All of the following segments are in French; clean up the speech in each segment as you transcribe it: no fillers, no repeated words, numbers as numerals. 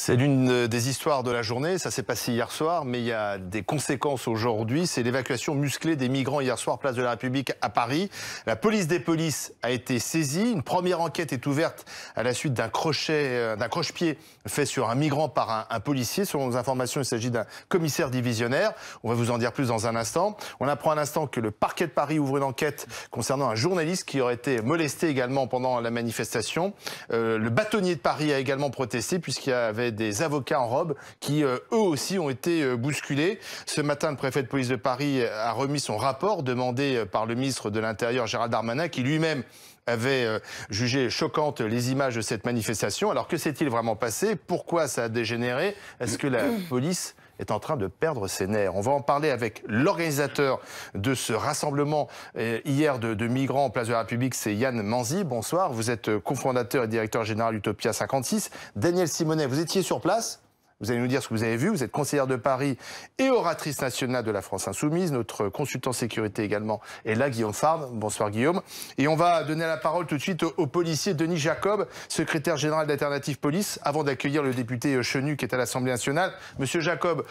C'est l'une des histoires de la journée, ça s'est passé hier soir, mais il y a des conséquences aujourd'hui. C'est l'évacuation musclée des migrants hier soir, place de la République à Paris. La police des polices a été saisie. Une première enquête est ouverte à la suite d'un croche-pied fait sur un migrant par un policier. Selon nos informations, il s'agit d'un commissaire divisionnaire. On va vous en dire plus dans un instant. On apprend à l'instant que le parquet de Paris ouvre une enquête concernant un journaliste qui aurait été molesté également pendant la manifestation. Le bâtonnier de Paris a également protesté puisqu'il y avait des avocats en robe qui, eux aussi, ont été bousculés. Ce matin, le préfet de police de Paris a remis son rapport demandé par le ministre de l'Intérieur, Gérald Darmanin, qui lui-même avait jugé choquantes les images de cette manifestation. Alors que s'est-il vraiment passé? Pourquoi ça a dégénéré? Est-ce que la police est en train de perdre ses nerfs? On va en parler avec l'organisateur de ce rassemblement hier de migrants en place de la République, c'est Yann Manzi. Bonsoir, vous êtes cofondateur et directeur général Utopia 56. Daniel Simonet, vous étiez sur place? Vous allez nous dire ce que vous avez vu. Vous êtes conseillère de Paris et oratrice nationale de la France Insoumise. Notre consultant sécurité également est là, Guillaume Farbe. Bonsoir Guillaume. Et on va donner la parole tout de suite au policier Denis Jacob, secrétaire général d'Alternative Police, avant d'accueillir le député Chenu qui est à l'Assemblée nationale. Monsieur Jacob,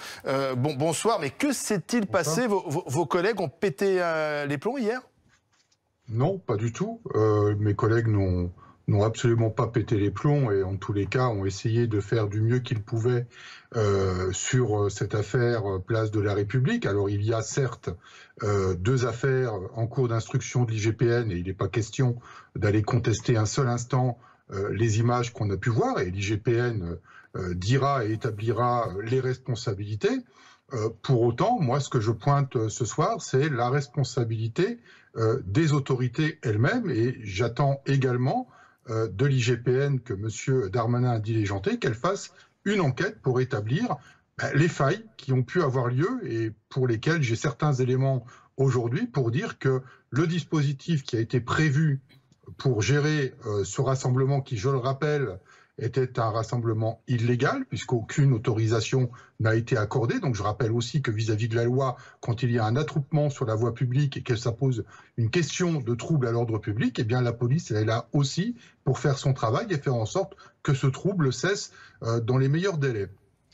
bonsoir. Mais que s'est-il passé? Vos collègues ont pété les plombs hier? Non, pas du tout. Mes collègues n'ont absolument pas pété les plombs et en tous les cas ont essayé de faire du mieux qu'ils pouvaient sur cette affaire place de la République. Alors il y a certes deux affaires en cours d'instruction de l'IGPN et il n'est pas question d'aller contester un seul instant les images qu'on a pu voir et l'IGPN dira et établira les responsabilités. Pour autant, moi ce que je pointe ce soir, c'est la responsabilité des autorités elles-mêmes et j'attends également de l'IGPN que M. Darmanin a diligenté, qu'elle fasse une enquête pour établir les failles qui ont pu avoir lieu et pour lesquelles j'ai certains éléments aujourd'hui pour dire que le dispositif qui a été prévu pour gérer ce rassemblement qui, je le rappelle, était un rassemblement illégal puisqu'aucune autorisation n'a été accordée. Donc je rappelle aussi que vis-à-vis de la loi, quand il y a un attroupement sur la voie publique et que ça pose une question de trouble à l'ordre public, eh bien la police elle est là aussi pour faire son travail et faire en sorte que ce trouble cesse dans les meilleurs délais.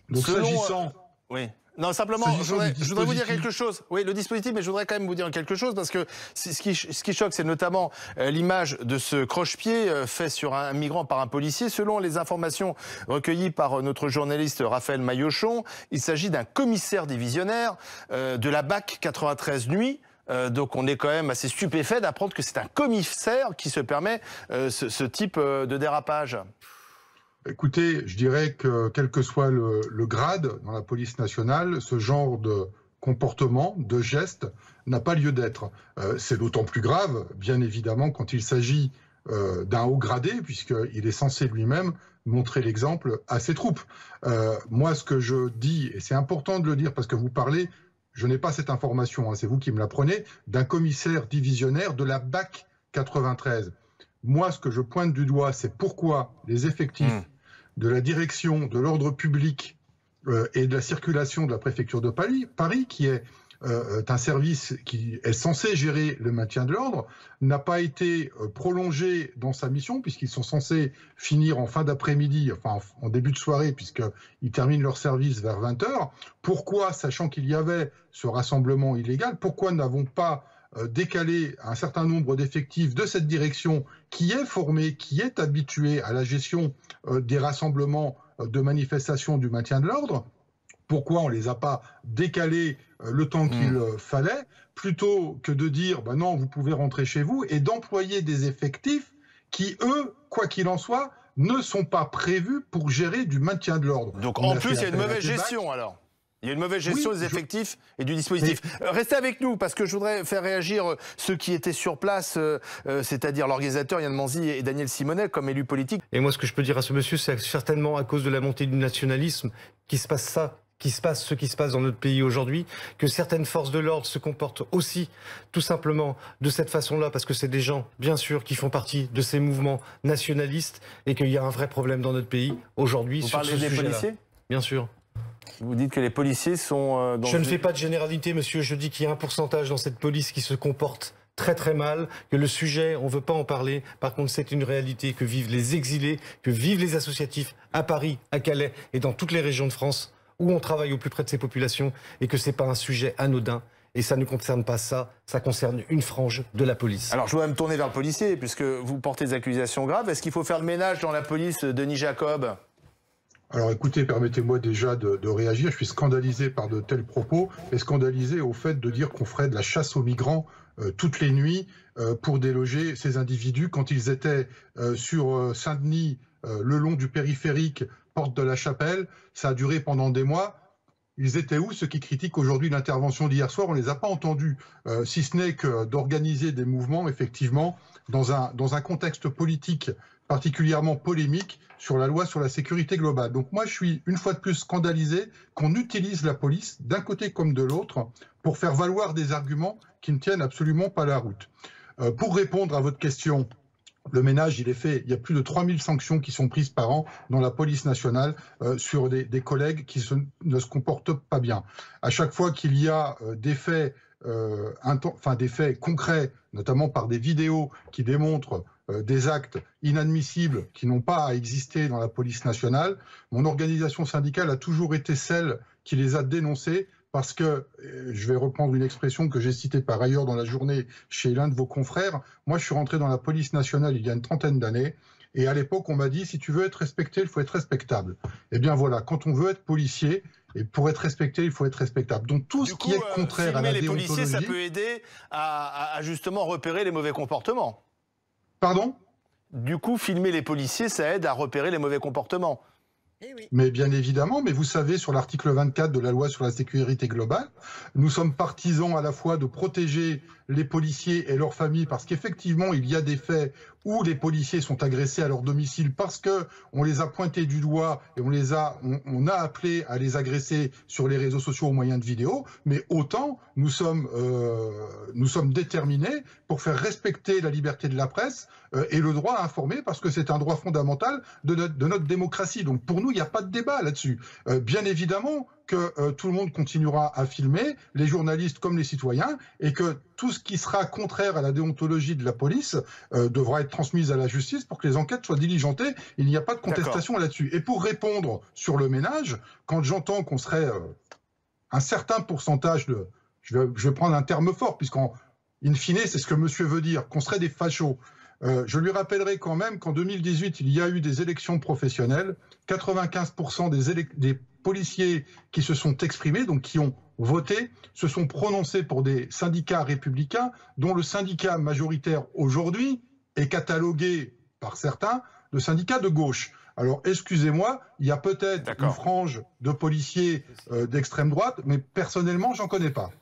Donc s'agissant... Oui. Non, simplement, je voudrais vous dire quelque chose. Oui, le dispositif, mais je voudrais quand même vous dire quelque chose parce que ce qui choque, c'est notamment l'image de ce croche-pied fait sur un migrant par un policier. Selon les informations recueillies par notre journaliste Raphaël Maillochon, il s'agit d'un commissaire divisionnaire de la BAC 93 nuit. Donc on est quand même assez stupéfait d'apprendre que c'est un commissaire qui se permet ce type de dérapage. Écoutez, je dirais que quel que soit le grade dans la police nationale, ce genre de comportement, de geste, n'a pas lieu d'être. C'est d'autant plus grave, bien évidemment, quand il s'agit d'un haut gradé, puisqu'il est censé lui-même montrer l'exemple à ses troupes. Moi, ce que je dis, et c'est important de le dire parce que vous parlez, je n'ai pas cette information, hein, c'est vous qui me l'apprenez, d'un commissaire divisionnaire de la BAC 93. Moi, ce que je pointe du doigt, c'est pourquoi les effectifs de la direction de l'ordre public et de la circulation de la préfecture de Paris, qui est un service qui est censé gérer le maintien de l'ordre, n'a pas été prolongé dans sa mission, puisqu'ils sont censés finir en fin d'après-midi, enfin en début de soirée, puisqu'ils terminent leur service vers 20h. Pourquoi, sachant qu'il y avait ce rassemblement illégal, pourquoi n'avons pas décaler un certain nombre d'effectifs de cette direction qui est formée, qui est habituée à la gestion des rassemblements de manifestations du maintien de l'ordre? Pourquoi on ne les a pas décalés le temps qu'il fallait, plutôt que de dire bah non, vous pouvez rentrer chez vous, et d'employer des effectifs qui, eux, quoi qu'il en soit, ne sont pas prévus pour gérer du maintien de l'ordre. Donc en plus, il y a une mauvaise gestion alors. Il y a une mauvaise gestion des effectifs et du dispositif. Restez avec nous, parce que je voudrais faire réagir ceux qui étaient sur place, c'est-à-dire l'organisateur Yann Manzi et Daniel Simonet, comme élus politiques. Et moi, ce que je peux dire à ce monsieur, c'est certainement à cause de la montée du nationalisme qui se passe ce qui se passe dans notre pays aujourd'hui, que certaines forces de l'ordre se comportent aussi, tout simplement, de cette façon-là, parce que c'est des gens, bien sûr, qui font partie de ces mouvements nationalistes et qu'il y a un vrai problème dans notre pays aujourd'hui sur ce sujet-là. Vous parlez des policiers ? Bien sûr. Vous dites que les policiers sont... Je ne fais pas de généralité, monsieur. Je dis qu'il y a un pourcentage dans cette police qui se comporte très très mal, que le sujet, on ne veut pas en parler. Par contre, c'est une réalité que vivent les exilés, que vivent les associatifs à Paris, à Calais et dans toutes les régions de France où on travaille au plus près de ces populations et que ce n'est pas un sujet anodin. Et ça ne concerne pas ça, ça concerne une frange de la police. Alors je dois me tourner vers le policier, puisque vous portez des accusations graves. Est-ce qu'il faut faire le ménage dans la police, Denis Jacob? Alors écoutez, permettez-moi déjà de réagir. Je suis scandalisé par de tels propos et scandalisé au fait de dire qu'on ferait de la chasse aux migrants toutes les nuits pour déloger ces individus quand ils étaient sur Saint-Denis, le long du périphérique, porte de la Chapelle. Ça a duré pendant des mois. Ils étaient où, ceux qui critiquent aujourd'hui l'intervention d'hier soir? On ne les a pas entendus, si ce n'est que d'organiser des mouvements, effectivement, dans un contexte politique particulièrement polémique sur la loi sur la sécurité globale. Donc moi, je suis une fois de plus scandalisé qu'on utilise la police, d'un côté comme de l'autre, pour faire valoir des arguments qui ne tiennent absolument pas la route. Pour répondre à votre question, le ménage, il est fait. Il y a plus de 3000 sanctions qui sont prises par an dans la police nationale sur des collègues qui ne se comportent pas bien. À chaque fois qu'il y a des faits, des faits concrets, notamment par des vidéos qui démontrent des actes inadmissibles qui n'ont pas à exister dans la police nationale, mon organisation syndicale a toujours été celle qui les a dénoncés. Parce que, je vais reprendre une expression que j'ai citée par ailleurs dans la journée chez l'un de vos confrères, moi je suis rentré dans la police nationale il y a une trentaine d'années, et à l'époque on m'a dit si tu veux être respecté, il faut être respectable. Eh bien voilà, quand on veut être policier, et pour être respecté, il faut être respectable. Donc tout ce qui est contraire à la déontologie... les policiers, ça peut aider à justement repérer les mauvais comportements. Pardon? Du coup, filmer les policiers, ça aide à repérer les mauvais comportements. Eh oui. Mais bien évidemment, mais vous savez, sur l'article 24 de la loi sur la sécurité globale, nous sommes partisans à la fois de protéger les policiers et leurs familles, parce qu'effectivement, il y a des faits où les policiers sont agressés à leur domicile parce qu'on les a pointés du doigt et on a appelé à les agresser sur les réseaux sociaux au moyen de vidéos, mais autant nous sommes déterminés pour faire respecter la liberté de la presse et le droit à informer, parce que c'est un droit fondamental de notre démocratie. Donc pour nous, il n'y a pas de débat là-dessus. Bien évidemment que tout le monde continuera à filmer, les journalistes comme les citoyens, et que tout ce qui sera contraire à la déontologie de la police devra être transmis à la justice pour que les enquêtes soient diligentées. Il n'y a pas de contestation là-dessus. Et pour répondre sur le ménage, quand j'entends qu'on serait un certain pourcentage de... Je vais prendre un terme fort, puisqu'in fine, c'est ce que monsieur veut dire, qu'on serait des fachos. Je lui rappellerai quand même qu'en 2018, il y a eu des élections professionnelles. 95% des policiers qui se sont exprimés, donc qui ont voté, se sont prononcés pour des syndicats républicains, dont le syndicat majoritaire aujourd'hui est catalogué par certains de syndicat de gauche. Alors, excusez-moi, il y a peut-être une frange de policiers d'extrême droite, mais personnellement, j'en connais pas.